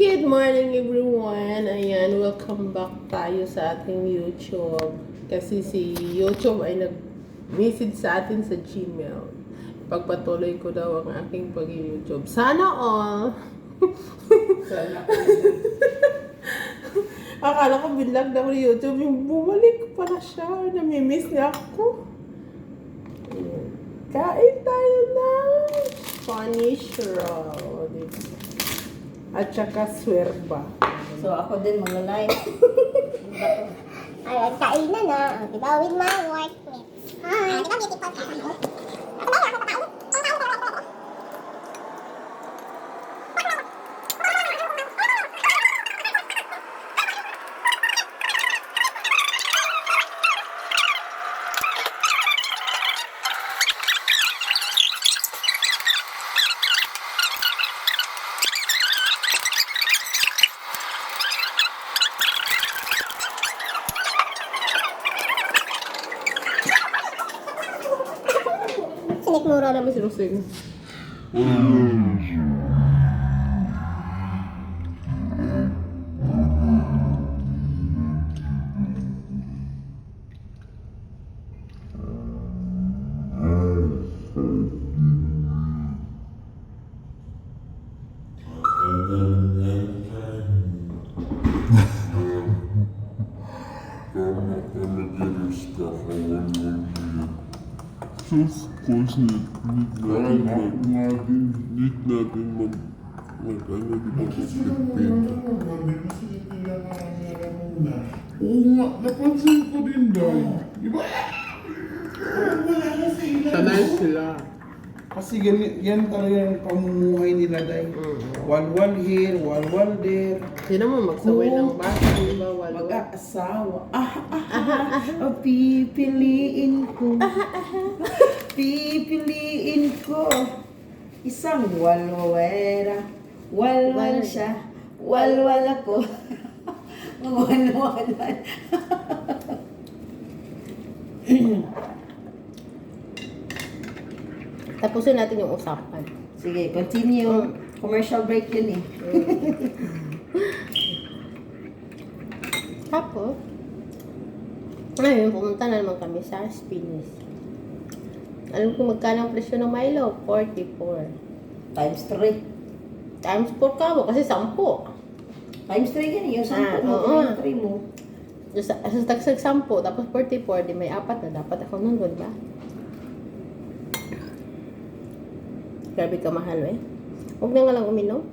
Good morning everyone! Ayan, welcome back tayo sa ating YouTube. Kasi si YouTube ay nag-message sa atin sa Gmail. Pagpatuloy ko daw ang aking pag-YouTube. Sana all! Sana. Akala ko binlag na ko ni YouTube. Yung bumalik pala siya. Namimiss niya ako. Ayan. Kain tayo na Spanish roll. At saka swerba. So ako din mag-live. Ayan, kainan na. Diba, with my workmates. Hi. Diba, beautiful ka? Sinikmura naman si Rosing. Sus, course, need natin mag-ano, di ba, mag-flip. Oo nga, napansin ko din daw. Di ba? Sanay sila. Kasi yan talaga yung pamumuhay nila dahil walwal here, walwal there. Sino mo magsaway ng bata, di ba? Wala. Mag-aasawa. Pipiliin ko. Pipiliin ko. Isang walwera. Walwal siya. Walwal ako. Walwalan. Tapusin natin yung usapan. Sige, continue. Commercial break yun eh. Tapos, ngayon, pumunta na naman kami sa Spinis. Alam ko magkano ang presyo ng Milo? 44. Times 3. Times 4 ka mo, kasi 10. Times 3 yan eh. Yung 10 mo, oo. times 3 mo. Sa tagsag 10, tapos 44, di may 4 na. Dapat ako nun, di ba? Grabe ka mahal eh. Huwag na nga lang uminom.